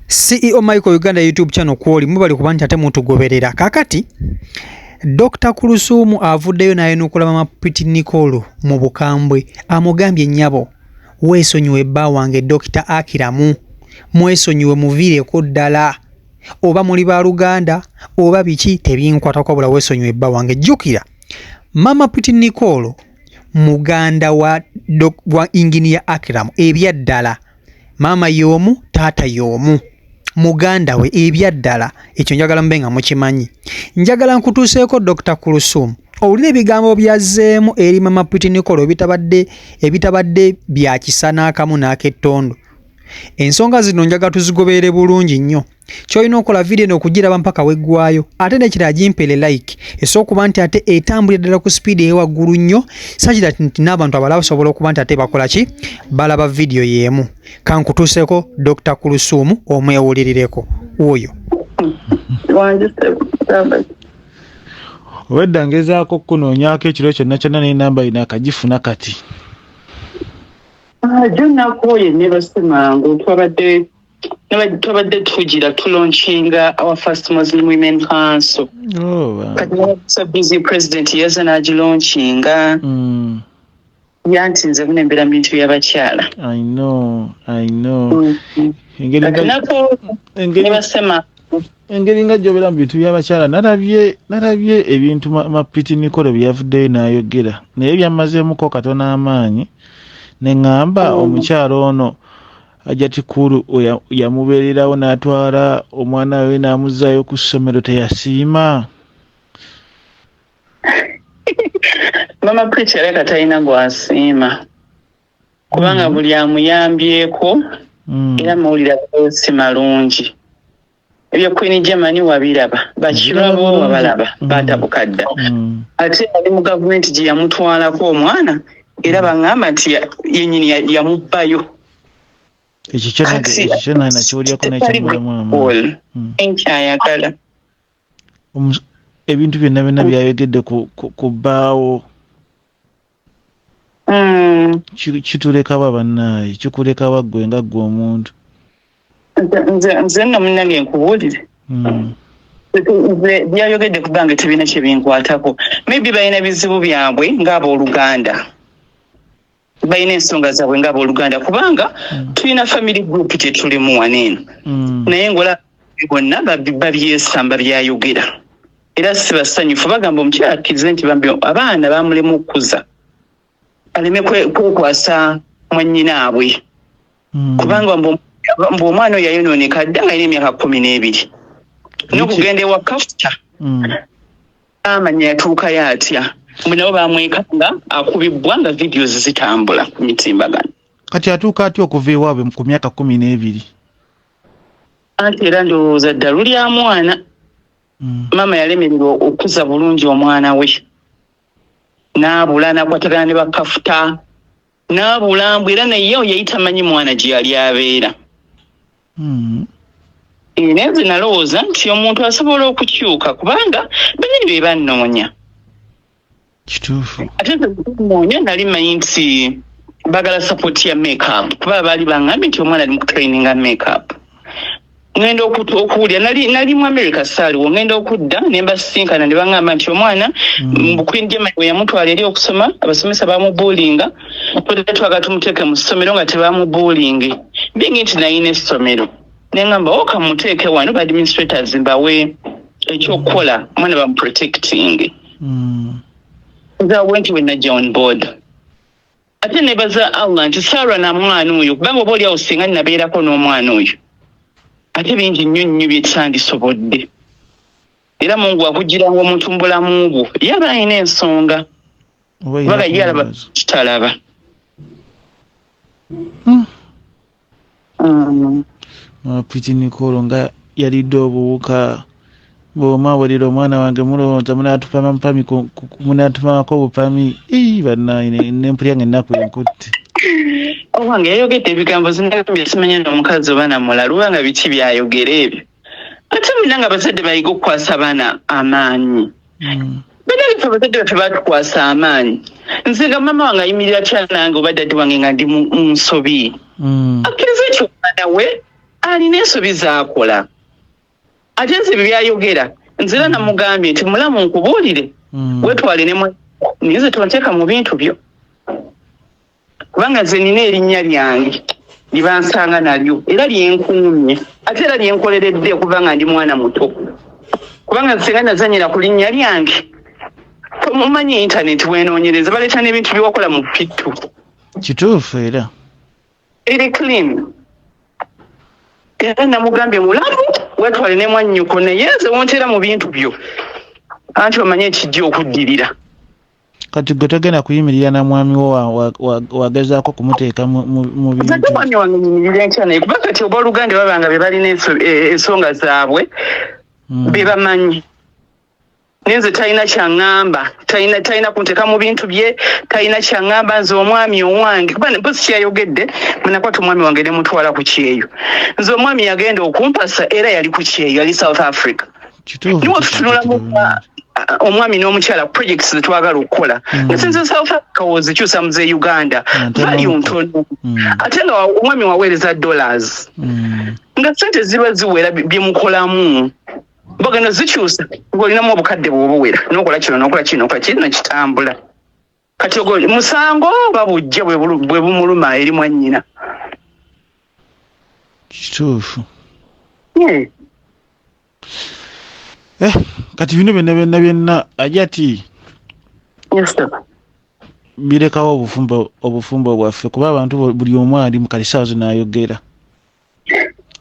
CEO Michael Uganda YouTube channel kwoli mubali kubanja ate mutugoberera kakati Dr. Kulthum avuddeyo naye nukula Mama Nicole mu Bukambwe amugambye nnyabo Wesonyiwe bba wange Dr. Akiramu mwesonyiwe muviireko ddala oba muli ba Luganda oba biki tebinkwata kwabula Wesonyiwe bba wange jjukira Mama Nicole muganda wa Engineer Akiramu ebyaddala mama yomu tata yomu muganda we ebyaddala ekyo njagala mbenga mukimanyi njagala nkutuuseeko Dr. Kulthum owulira ebigambo byazzeemu eri Mama Nicole ebitabadde bya kisa n'akamu n'akettondo ensonga zino njagala tuzigoberere bulungi nnyo kyolina okola video n'okugiraba mpaka weggwayo ate nekira agimpere like esookuba nti ate etambulira ddala ku speed ewaggulu nnyo sakira nti n'abantu abalala basobola okuba nti ate bakola ki balaba video yeemu kankutuuseeko Dr. Kulthum omwewulirireko oyo wedda ngezaako kunoonyaako ekiro kyonna kyonna n'enamba yina akagifuna kati Jonako never simango twabadde tugira tulaunchinga our first Muslim Women Council. Oh, wow. But so busy president years and launchinga. Yantinze kunembera bintu by'abakyala. I know. Engeri nga gyobera mu bintu by'abakyala narabye ebintu Mama Nicole byavuddeyo n'ayogera naye byamazeemuko katono amaanyi neŋŋamba omukyalo ono ajja tikulu yamubeererawo n'atwala omwana we n'amuzzaayo ku ssomero teyasiima Mama Preacher leka talina gwasiima kubanga buli amuyambyeko era mawulira si malungi ebyo Queen Germany wabiraba bakirabo wabalaba batabukadda ate ali mu gavumenti gye yamutwalako omwana era bangamba nti yennyini yamubbayo ekyo nakiwulyako nekyamulamu enkyayagala ebintu byonna byayogedde ku bbaawo kitulekaba bannaaye kikulekaba ggwe nga ggwe omuntu nze nno munnange nkubuulire byayogedde kubanga tebina kye binkwatako maybe balina bizibu byabwe ng'abooluganda balina ensonga zaabwe ng'abooluganda kubanga tulina family group tetulimu waneeno naye ngola bonna babyesamba byayogera era si basanyufu bagamba omukyala akkirize nti abaana bamulemu okukuza aleme kwekwasa mwannyinaabwe kubanga omwana oyo yayonooneka dda nga alina emyaka 12 n'okugenda ewa kafuta amanya yatuukayo atya nabo bamwekanga akubibwa nga videos zitambula ku mitimbagano kati atuuka atya okuva ewaabwe ku myaka 12 anti era ndowooza dda lulya mwana mama yalemererwa okukuza bulungi omwana we n'abula n'akwatagana ne bakafuta n'abula mbwe era naye yali tamanyi mwana gye yali abeera naye nze nalowooza nti omuntu asobola okukyuka kubanga benyini be bannoonya kituufu ate nze nali manyi nti bagala support ya makeup kuba baali bangambye nti omwana ali mu kutraininga makeup ngenda okuwulira nali mu America saaliwo ngenda okudda ne mbasinkana ne bangamba nti omwana Queen Germany we yamutwala eri okusoma abasomesa bamubuulinga twagala tumuteeke mu ssomero nga tebamubuulinge bingi nti nayina essomero nengamba okamuteeke wano ba administrators mbawe ekyokukola omwana bamuprotecting nza wenti we najja on board ate nebaza Allah nti Sarah na mwana oyo kubanga oba oliawo singa nnabeerako n'omwana oyo ate bingi nnyo byekisandisobodde era Mungu akugiranga omuntu mu bulamu bwo yaba alina ensonga baga yalaba kitalaba Piti Nicole nga yalidde obuwuka bw'omawulira omwana wange mulowooza munaatupamako obupami bannaye nempulya nga ennaku enkutte owange yayogedde ebigambo zinagambye simanya n'omukazi oba namula lubanga biki byayogera ebyo ate mulina nga abazadde bayiga okukwasa abaana amaanyi banaalife abazadde baffe batukwasa amaanyi nze nga mama wange ayimirira kyanange oba dadde wange nga ndi mu nsobi akkiriza ekyo omwana we alina ensobi z'akola ate nze byayogera nzira namugambye nti mulamu nkubuulire wetwale ne nize tonteeka mu bintu byo kubanga nze nina erinnya lyange libansanga nalyo era lyenkuumye ate era lyenkoleredde okuva nga ndi mwana muto kubanga nsinga nazanyira ku linnya lyange mumanyi intaneti wenoonyereza baleeta n'ebintu byewakola mu pittu kituufu era eri clean era namugambye mulamu wetwale ne mwannyuko naye nze wonteera mu bintu byo anti omanye ekijja okuddirira kati gwe togenda kuyimirira na mwami wo wagezaako kumuteeka mu bintu mwami wange nyimirira enkya naye kuba kati oba oluganda babanga be balina ensonga zaabwe be bamanyi nenze talina kyaŋŋamba talina kunteeka mu bintu bye talina kyaŋŋamba nze omwami owange kuba mpozi kyeyayogedde munakwata omwami wange ne mutwala ku kyeyo nze omwami yagenda okumpasa era yali ku kyeyo yali South Africa niwo tutunulamu omwami n'omukyala projects zetwagala okukola nga sinze South Africa wozikyusa mu ze Uganda value ntono ate nga omwami waweereza dollars nga sente ziba ziwera byemukolamu bagenda zikyusa ng'olinamu obukadde bw'obuwera n'okola kino n'okola kino n'okola kino nakitambula kati ogoli musango babujja bwe bumuluma eri mwannyina kituufu kati bino byonna ajati birekawo obufumbo bwaffe kuba abantu buli omu ali mu kalisaawo zinayogera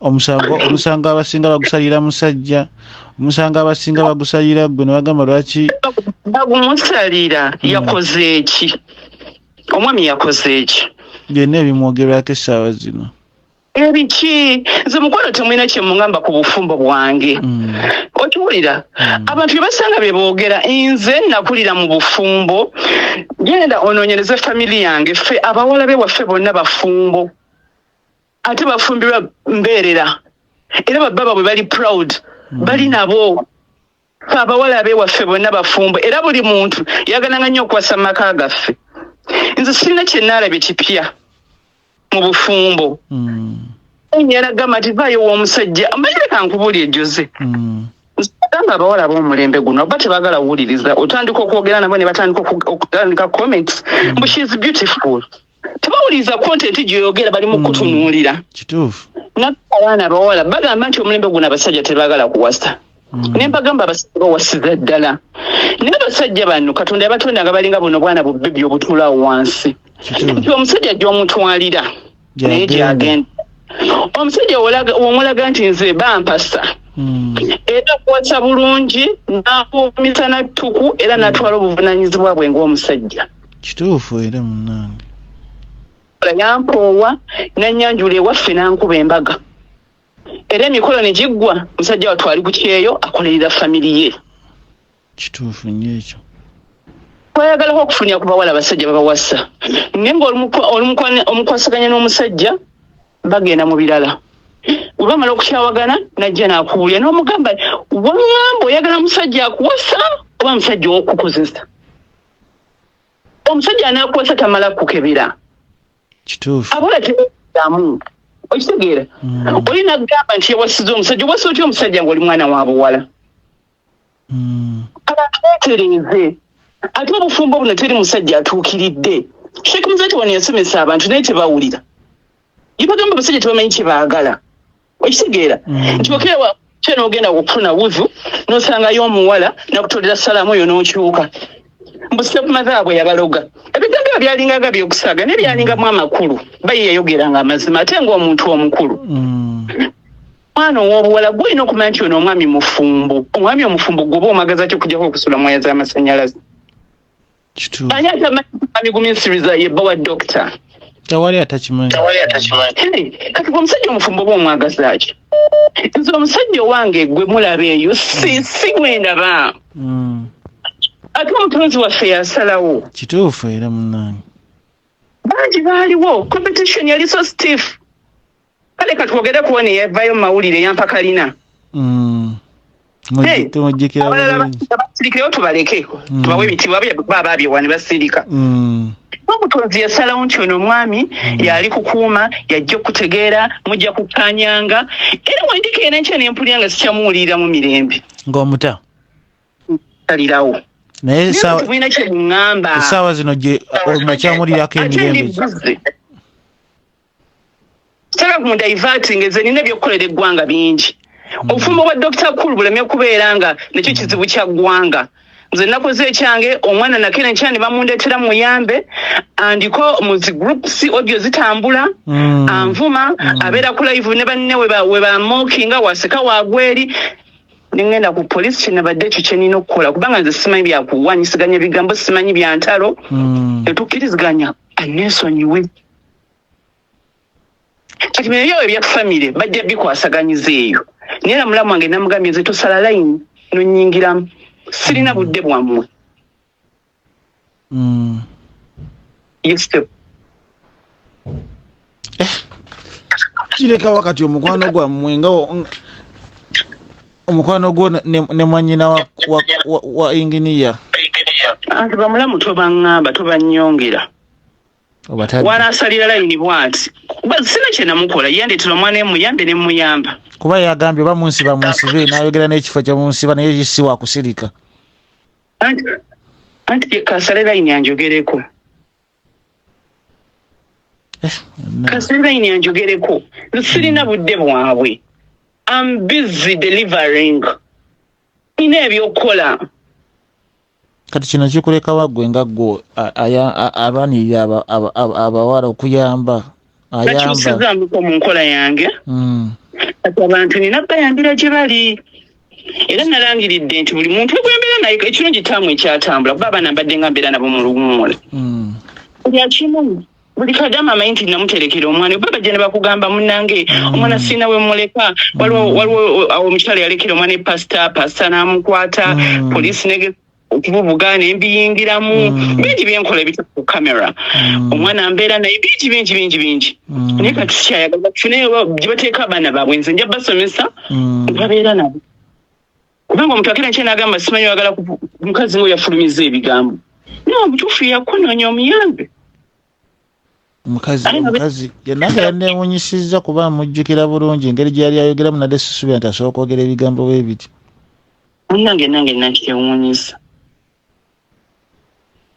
omusango abasinga bagusalira musajja omusango abasinga bagusalira gwe nebagamba lwaki bagumusalira yakoze eki omwami yakoze eki byonna ebimwogerwako essaawa zino ebiki nze mukwano temulina kyemugamba ku bufumbo bwange okiwulira abantu byebasanga byeboogera nze nakulira mu bufumbo genda onoonyereze famiri yange ffe abawala be waffe bonna bafumbo ate bafumbirwa mbeerera era bababa bwe bali proud bali nabo abawala be waffe bonna bafumbo era buli muntu yagalanga nnyo okuwasa maka gaffe nze sirina kyenaalabye kipya mu bufumbo yaragamba nti vaayo w'omusajja amanyire kankubuuli ejoze gamba abawala ab'omulembe guno oba tebagala kuwuliriza otandika okwogera nabo ne batandika okutandika comments mbu she is beautiful tebawuliriza content gyoyogera bali mu kutunuulira kituufu abaana abawala bagamba nti omulembe guno abasajja tebagala kuwasa ne mbagamba abasajja bawasiza ddala naye abasajja bano katonda yabatonda nga balinga buno bwana bubbebi obutuulaawo wansi nti omusajja gy'omutwalira naye gyagenda omusajja womulaga nti nze bampasa era kuwasa bulungi n'akuumisa nattuku era n'atwala obuvunaanyizibwa bwe ng'omusajja kituufu era munnange yampoowa n'annyanjula ewaffe n'ankuba embaga era emikolo ne giggwa musajja watwali ku kyeyo akolerera famiri ye kituufu nnyo ekyo twayagalako okufunira ku bawala abasajja babawasa naye ng'omukwasaganya n'omusajja bagenda mu birala bwe bamala okukyawagana najja n'akuwulya n'omugamba wangamba oyagala musajja akuwasa oba musajja ow'okukozesa omusajja anaakuwasa tamala kukebera kituufu abawala tebamu okitegeera olina kugamba nti yawasiza omusajja owasa otya omusajja ng'oli mwana wa buwala abantu beetereze ate obufumbo buno teri musajja atuukiridde Sheikh Muzati wano yasomesa abantu naye tebawulira yibagamba abasajja tebamanyi kye baagala okitegeera nti okeewa kye n'ogenda okufuna wuzu n'osangayo omuwala nakutolera salaamu oyo n'okyuka mbu step mother bwe yabaloga ebigambo byalingaga byokusaaga naye byalingamu amakulu bayi yayogeranga amazima ate ng'omuntu omukulu mwana ow'obuwala gwolina okumanya nti ono omwami mufumbo omwami omufumbo gwoba omagaza ki okujjako okusula mwaya z'amasannyalaze ani atamanyi guminsiriza yebba wa dokita tewali atakimanyi kati gwe omusajja omufumbo oba omwagaza ki nze omusajja owange gwe mulaba eyo si gwendaba ate omutonzi waffe yasalawo kituufu era munnange bangi baaliwo competition yali so stiff kale katwogere kuwona eyavaayo mu mawulire yampa kalina tumujjikira bulungi basirikireo tubaleke tubawe ebitibwa baba bye wani basirika omutonzi yasalawo nti ono omwami yali kukuuma yajja okutegeera mujja kukanyanga era wendikeera enkya nempulira nga sikyamuwulirira mu mirembe ng'omuta talirawo naye tulina kyemuŋŋamba essaawa zino gye omakyamulirako emirembe kitaka kumudaivating eze nina ebyokukolera eggwanga bingi obufumbo bwa Dr. Kulu bulemye kubeera nga nekyo kizibu kya ggwanga nze nakoze ekyange omwana nakera enkyani bamundeetera muyambe andiko mu zi groups audio zitambula anvuma abeera ku live ne banne we bamookinga waseka wagweri ningenda ku police kinabadde ekyo kye nina okukola kubanga nze simanyi byakuwanyisiganya ebigambo simanyi bya ntalo tetukkiriziganya anesonyiwe kati bino ebyawe ebya famire bajja bikwasaganyiza eyo naye era mulamu wange namugambye nze tosala layini nonyingiramu sirina budde bwammwe kireka wakati omukwano gwammwe nga omukwano gwo ne mwanyina wa inginiya anti bamulamu tobaŋŋamba tobanyongera wanasalira layini bwati sina kyenamukola yandeetera omwana emuyambe nemuyamba kuba yagambye oba munsiba munsibe nayogera n'ekifo kyemunsiba naye si wakusirika anti kasale layini yanjogereko kasale layini yanjogereko sirina budde bwabwe I'm busy delivering ina ebyokukola kati kino kikuleka waggwe nga ggwe alwanirira abawala okuyamba ayamba mu nkola yange kati abantu nina bayambira gye bali era nalangiridde nti buli muntu egwembeera naye ekirungi taamu ekyatambula kuba abaana mbadde nga mbeera nabo mu luwummula buli akimu buli kadama amanyi nti namuterekera omwana baba gye ne bakugamba munnange omwana siina we muleka waliwo omukyala yalekera omwana epasita n'amukwata poliisi nege okububuga nembiyingiramu bingi byenkola ebita ku kamera omwana mbeera naye bingi naye kati sikyayagala tuneyo gye bateeka abaana baabwe nze nja basomesa babeera nabo kubanga omuntu akera nkye nagamba simanyi wagala mukazi ngo yafulumiza ebigambo naye omutuufu yakunoonya omuyambe omukazi yenanga yanewunyisizza kuba amujjukira bulungi engeri gye yali ayogeramu nadde sisubira nti asobola okwogera ebigambo bwe biti nange nakyewuunyisa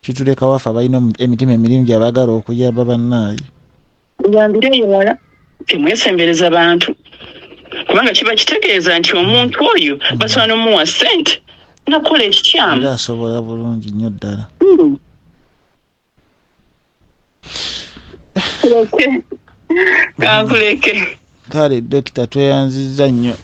kituleka wafe abalina emitima emirungi abaagala okuyamba bannaayo yambireyo wala temwesembereza bantu kubanga kiba kitegeeza nti omuntu oyo basobola n'omuwa ssente nakola ekikyamu era asobola bulungi nnyo ddala kankuleke kale dokita tweyanzizza nnyo